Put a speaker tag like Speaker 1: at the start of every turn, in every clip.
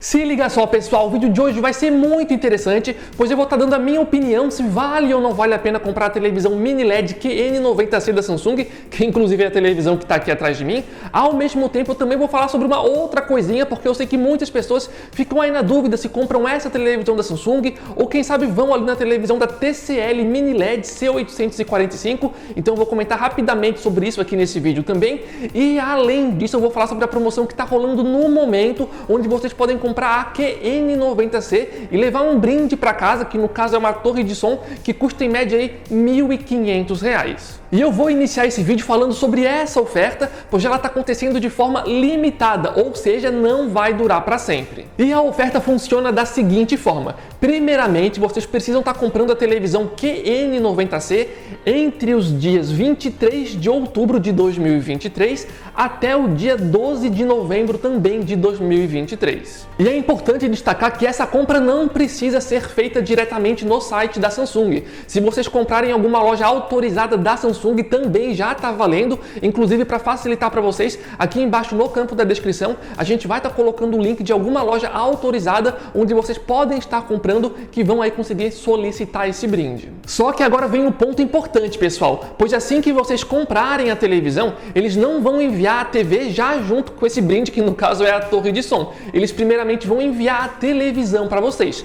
Speaker 1: Se liga só, pessoal, o vídeo de hoje vai ser muito interessante, pois eu vou estar dando a minha opinião se vale ou não vale a pena comprar a televisão mini LED QN90C da Samsung, que inclusive é a televisão que está aqui atrás de mim. Ao mesmo tempo, eu também vou falar sobre uma outra coisinha, porque eu sei que muitas pessoas ficam aí na dúvida se compram essa televisão da Samsung ou quem sabe vão ali na televisão da TCL Mini LED C845. Então eu vou comentar rapidamente sobre isso aqui nesse vídeo também. E além disso, eu vou falar sobre a promoção que está rolando no momento, onde vocês podem comprar a QN90C e levar um brinde para casa, que no caso é uma torre de som que custa em média aí R$ 1.500. E eu vou iniciar esse vídeo falando sobre essa oferta, pois ela está acontecendo de forma limitada, ou seja, não vai durar para sempre. E a oferta funciona da seguinte forma: primeiramente, vocês precisam estar comprando a televisão QN90C entre os dias 23 de outubro de 2023 até o dia 12 de novembro também de 2023. E é importante destacar que essa compra não precisa ser feita diretamente no site da Samsung. Se vocês comprarem em alguma loja autorizada da Samsung, também já está valendo. Inclusive, para facilitar para vocês, aqui embaixo no campo da descrição, a gente vai estar colocando o link de alguma loja autorizada onde vocês podem estar comprando, que vão aí conseguir solicitar esse brinde. Só que agora vem um ponto importante, pessoal, pois assim que vocês comprarem a televisão, eles não vão enviar a TV já junto com esse brinde, que no caso é a torre de som. Eles primeiramente vão enviar a televisão para vocês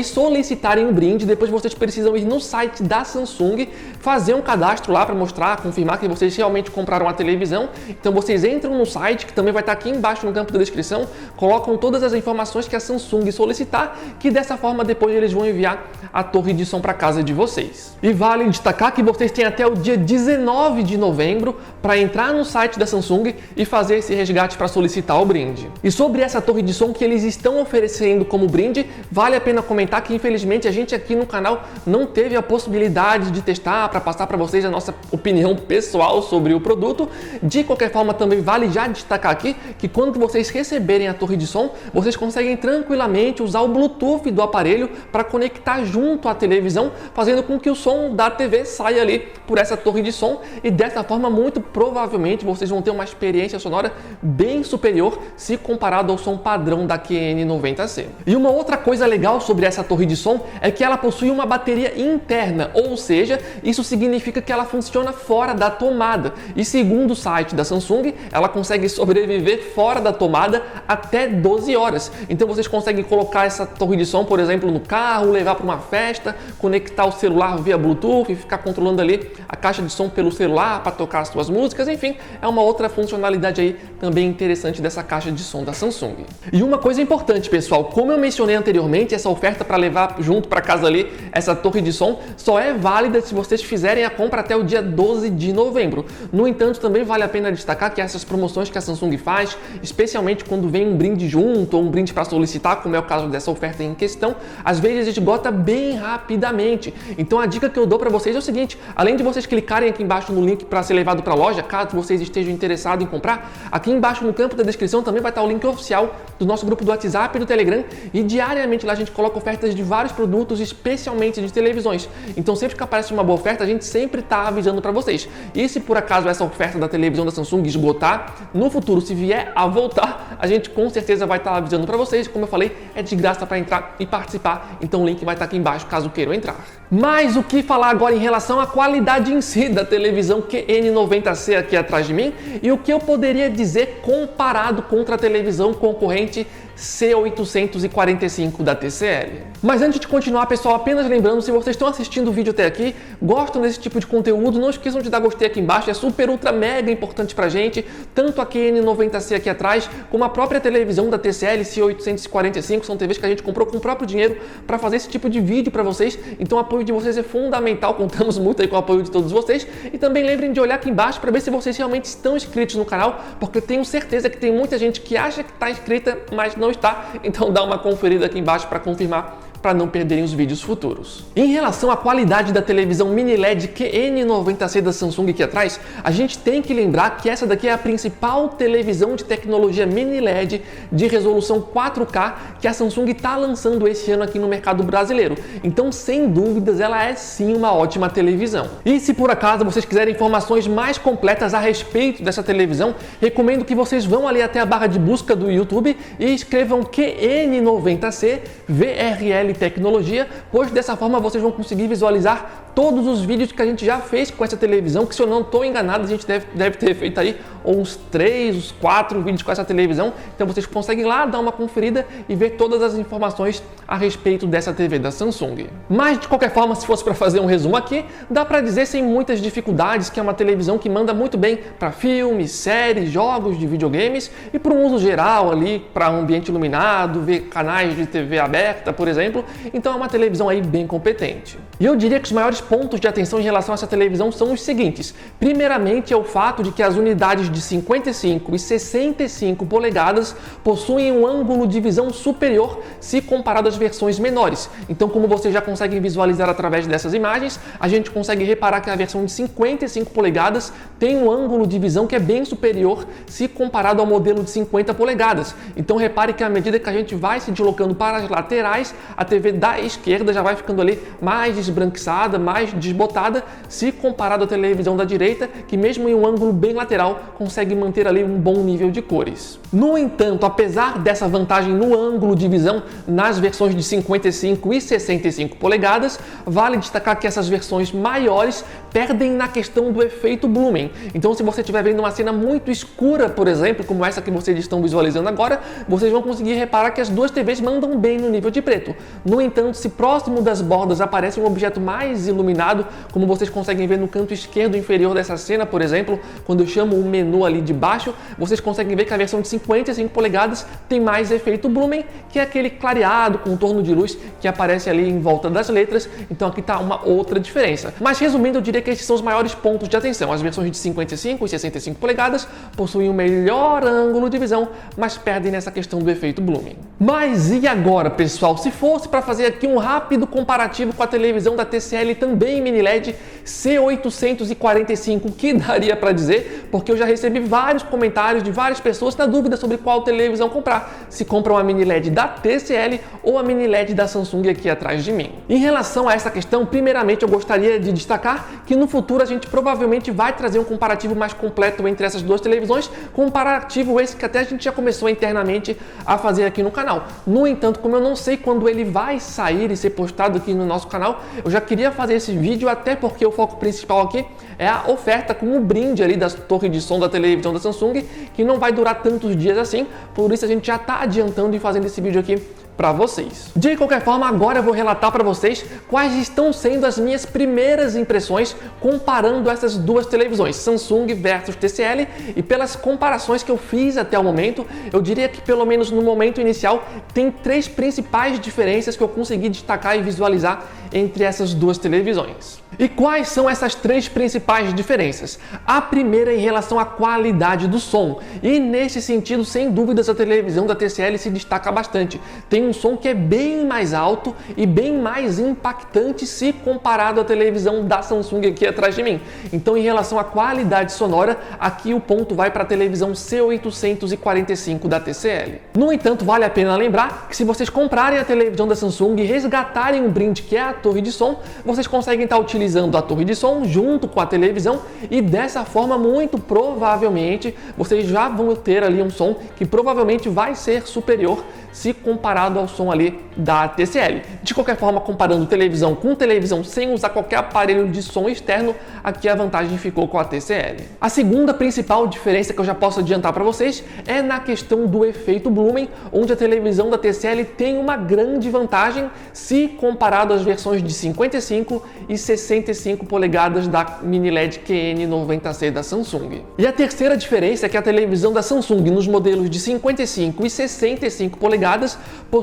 Speaker 1: solicitarem o brinde. Depois vocês precisam ir no site da Samsung, fazer um cadastro lá para mostrar, confirmar que vocês realmente compraram a televisão. Então vocês entram no site, que também vai estar aqui embaixo no campo da descrição, colocam todas as informações que a Samsung solicitar, que dessa forma depois eles vão enviar a torre de som para casa de vocês. E vale destacar que vocês têm até o dia 19 de novembro para entrar no site da Samsung e fazer esse resgate para solicitar o brinde. E sobre essa torre de som que eles estão oferecendo como brinde, vale a pena comentar que infelizmente a gente aqui no canal não teve a possibilidade de testar para passar para vocês a nossa opinião pessoal sobre o produto. De qualquer forma, também vale já destacar aqui que quando vocês receberem a torre de som, vocês conseguem tranquilamente usar o Bluetooth do aparelho para conectar junto à televisão, fazendo com que o som da TV saia ali por essa torre de som, e dessa forma muito provavelmente vocês vão ter uma experiência sonora bem superior se comparado ao som padrão da QN90C. E uma outra coisa legal sobre essa torre de som é que ela possui uma bateria interna, ou seja, isso significa que ela funciona fora da tomada, e segundo o site da Samsung, ela consegue sobreviver fora da tomada até 12 horas. Então vocês conseguem colocar essa torre de som, por exemplo, no carro, levar para uma festa, conectar o celular via Bluetooth e ficar controlando ali a caixa de som pelo celular para tocar as suas músicas. Enfim, é uma outra funcionalidade aí também interessante dessa caixa de som da Samsung. E uma coisa importante, pessoal, como eu mencionei anteriormente, essa oferta para levar junto para casa ali essa torre de som só é válida se vocês fizerem a compra até o dia 12 de novembro. No entanto, também vale a pena destacar que essas promoções que a Samsung faz, especialmente quando vem um brinde junto ou um brinde para solicitar, como é o caso dessa oferta em questão, às vezes esgota bem rapidamente. Então a dica que eu dou para vocês é o seguinte: além de vocês clicarem aqui embaixo no link para ser levado para a loja, caso vocês estejam interessados em comprar, aqui embaixo no campo da descrição também vai estar o link oficial do nosso grupo do WhatsApp e do Telegram, e diariamente lá a gente coloca ofertas de vários produtos, especialmente de televisões. Então sempre que aparece uma boa oferta, a gente sempre está avisando para vocês. E se por acaso essa oferta da televisão da Samsung esgotar, no futuro, se vier a voltar, a gente com certeza vai estar avisando para vocês. Como eu falei, é de graça para entrar e participar, então o link vai estar aqui embaixo caso queiram entrar. Mas o que falar agora em relação à qualidade em si da televisão QN90C aqui atrás de mim, e o que eu poderia dizer comparado contra a televisão concorrente C845 da TCL. Mas antes de continuar, pessoal, apenas lembrando, se vocês estão assistindo o vídeo até aqui, gostam desse tipo de conteúdo, não esqueçam de dar gostei aqui embaixo, é super, ultra, mega importante pra gente, tanto a QN90C aqui atrás, como a própria televisão da TCL C845, são TVs que a gente comprou com o próprio dinheiro para fazer esse tipo de vídeo para vocês, então o apoio de vocês é fundamental, contamos muito aí com o apoio de todos vocês, e também lembrem de olhar aqui embaixo para ver se vocês realmente estão inscritos no canal, porque eu tenho certeza que tem muita gente que acha que está inscrita, mas não está, então dá uma conferida aqui embaixo para confirmar para não perderem os vídeos futuros. Em relação à qualidade da televisão mini LED QN90C da Samsung aqui atrás, a gente tem que lembrar que essa daqui é a principal televisão de tecnologia mini LED de resolução 4K que a Samsung está lançando esse ano aqui no mercado brasileiro. Então, sem dúvidas, ela é sim uma ótima televisão. E se por acaso vocês quiserem informações mais completas a respeito dessa televisão, recomendo que vocês vão ali até a barra de busca do YouTube e escrevam QN90C VRL Tecnologia, pois dessa forma vocês vão conseguir visualizar todos os vídeos que a gente já fez com essa televisão, que se eu não estou enganado, a gente deve ter feito aí uns 3, uns 4 vídeos com essa televisão. Então vocês conseguem lá dar uma conferida e ver todas as informações a respeito dessa TV da Samsung. Mas de qualquer forma, se fosse para fazer um resumo aqui, dá para dizer sem muitas dificuldades que é uma televisão que manda muito bem para filmes, séries, jogos de videogames e para um uso geral ali, para um ambiente iluminado, ver canais de TV aberta, por exemplo. Então é uma televisão aí bem competente. E eu diria que os maiores pontos de atenção em relação a essa televisão são os seguintes. Primeiramente é o fato de que as unidades de 55 e 65 polegadas possuem um ângulo de visão superior se comparado às versões menores. Então, como vocês já conseguem visualizar através dessas imagens, a gente consegue reparar que a versão de 55 polegadas tem um ângulo de visão que é bem superior se comparado ao modelo de 50 polegadas. Então, repare que à medida que a gente vai se deslocando para as laterais, a TV da esquerda já vai ficando ali mais esbranquiçada, mais desbotada, se comparado à televisão da direita, que mesmo em um ângulo bem lateral, consegue manter ali um bom nível de cores. No entanto, apesar dessa vantagem no ângulo de visão nas versões de 55 e 65 polegadas, vale destacar que essas versões maiores perdem na questão do efeito Blumen. Então, se você estiver vendo uma cena muito escura, por exemplo, como essa que vocês estão visualizando agora, vocês vão conseguir reparar que as duas TVs mandam bem no nível de preto. No entanto, se próximo das bordas aparece um objeto mais iluminado, como vocês conseguem ver no canto esquerdo inferior dessa cena, por exemplo, quando eu chamo o menu ali de baixo, vocês conseguem ver que a versão de 55 polegadas tem mais efeito Blumen, que é aquele clareado, contorno de luz que aparece ali em volta das letras. Então aqui está uma outra diferença. Mas resumindo, eu diria que esses são os maiores pontos de atenção. As versões de 55 e 65 polegadas possuem um melhor ângulo de visão, mas perdem nessa questão do efeito Blumen. Mas e agora, pessoal? Se fosse para fazer aqui um rápido comparativo com a televisão da TCL também mini LED C845, que daria para dizer, porque eu já recebi vários comentários de várias pessoas na dúvida sobre qual televisão comprar, se compram a mini LED da TCL ou a mini LED da Samsung aqui atrás de mim. Em relação a essa questão, primeiramente eu gostaria de destacar que no futuro a gente provavelmente vai trazer um comparativo mais completo entre essas duas televisões, comparativo esse que até a gente já começou internamente a fazer aqui no canal. No entanto, como eu não sei quando ele vai sair e ser postado aqui no nosso canal, eu já queria fazer esse vídeo, até porque o foco principal aqui é a oferta como brinde ali da torre de som da televisão da Samsung, que não vai durar tantos dias assim, por isso a gente já está adiantando e fazendo esse vídeo aqui para vocês. De qualquer forma, agora eu vou relatar para vocês quais estão sendo as minhas primeiras impressões comparando essas duas televisões, Samsung versus TCL, e pelas comparações que eu fiz até o momento, eu diria que pelo menos no momento inicial tem três principais diferenças que eu consegui destacar e visualizar entre essas duas televisões. E quais são essas três principais diferenças? A primeira é em relação à qualidade do som, e nesse sentido, sem dúvidas, a televisão da TCL se destaca bastante. Tem um som que é bem mais alto e bem mais impactante se comparado à televisão da Samsung aqui atrás de mim. Então, em relação à qualidade sonora, aqui o ponto vai para a televisão C845 da TCL. No entanto, vale a pena lembrar que se vocês comprarem a televisão da Samsung e resgatarem um brinde que é a torre de som, vocês conseguem estar utilizando a torre de som junto com a televisão, e dessa forma, muito provavelmente, vocês já vão ter ali um som que provavelmente vai ser superior se comparado ao som ali da TCL. De qualquer forma, comparando televisão com televisão sem usar qualquer aparelho de som externo, aqui a vantagem ficou com a TCL. A segunda principal diferença que eu já posso adiantar para vocês é na questão do efeito Blumen, onde a televisão da TCL tem uma grande vantagem se comparado às versões de 55 e 65 polegadas da mini LED QN90C da Samsung. E a terceira diferença é que a televisão da Samsung nos modelos de 55 e 65 polegadas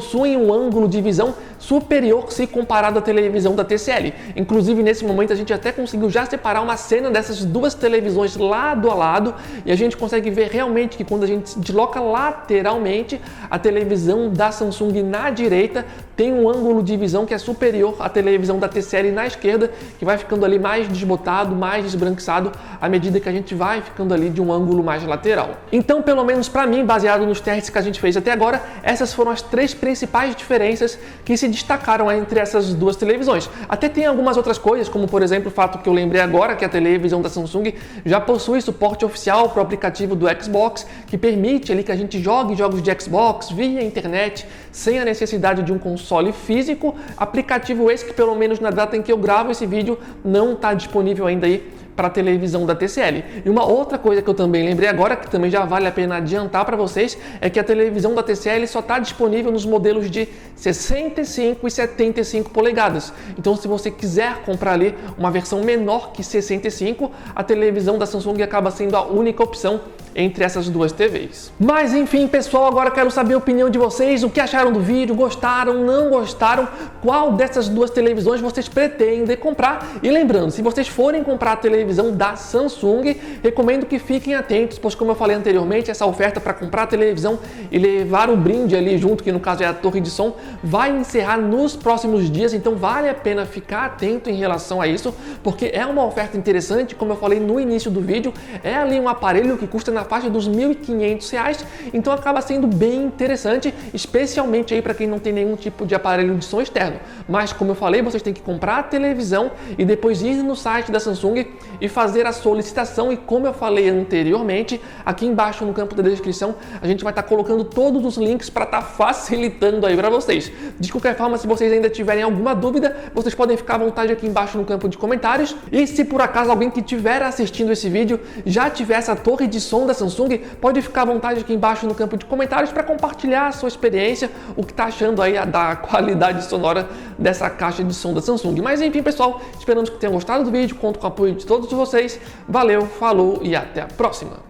Speaker 1: possuem um ângulo de visão superior se comparado à televisão da TCL. Inclusive, nesse momento, a gente até conseguiu já separar uma cena dessas duas televisões lado a lado e a gente consegue ver realmente que quando a gente se desloca lateralmente, a televisão da Samsung na direita tem um ângulo de visão que é superior à televisão da TCL na esquerda, que vai ficando ali mais desbotado, mais desbranquiçado à medida que a gente vai ficando ali de um ângulo mais lateral. Então, pelo menos para mim, baseado nos testes que a gente fez até agora, essas foram as três principais diferenças que se destacaram entre essas duas televisões. Até tem algumas outras coisas, como por exemplo o fato que eu lembrei agora que a televisão da Samsung já possui suporte oficial para o aplicativo do Xbox, que permite ali que a gente jogue jogos de Xbox via internet, sem a necessidade de um console físico. Aplicativo esse que, pelo menos na data em que eu gravo esse vídeo, não está disponível ainda aí para a televisão da TCL. E uma outra coisa que eu também lembrei agora, que também já vale a pena adiantar para vocês, é que a televisão da TCL só está disponível nos modelos de 65 e 75 polegadas. Então, se você quiser comprar ali uma versão menor que 65, a televisão da Samsung acaba sendo a única opção entre essas duas TVs. Mas enfim, pessoal, agora quero saber a opinião de vocês, o que acharam do vídeo, gostaram, não gostaram, qual dessas duas televisões vocês pretendem comprar. E lembrando, se vocês forem comprar a televisão da Samsung, recomendo que fiquem atentos, pois como eu falei anteriormente, essa oferta para comprar a televisão e levar o brinde ali junto, que no caso é a torre de som, vai encerrar nos próximos dias, então vale a pena ficar atento em relação a isso, porque é uma oferta interessante, como eu falei no início do vídeo, é ali um aparelho que custa na faixa dos R$ 1.500, então acaba sendo bem interessante, especialmente aí para quem não tem nenhum tipo de aparelho de som externo. Mas como eu falei, vocês têm que comprar a televisão e depois ir no site da Samsung e fazer a solicitação, e como eu falei anteriormente, aqui embaixo no campo da descrição a gente vai estar colocando todos os links para estar facilitando aí para vocês. De qualquer forma, se vocês ainda tiverem alguma dúvida, vocês podem ficar à vontade aqui embaixo no campo de comentários, e se por acaso alguém que estiver assistindo esse vídeo já tiver essa torre de som da Samsung, pode ficar à vontade aqui embaixo no campo de comentários para compartilhar a sua experiência, o que está achando aí da qualidade sonora dessa caixa de som da Samsung. Mas enfim, pessoal, esperamos que tenham gostado do vídeo, conto com o apoio de todos vocês. Valeu, falou e até a próxima!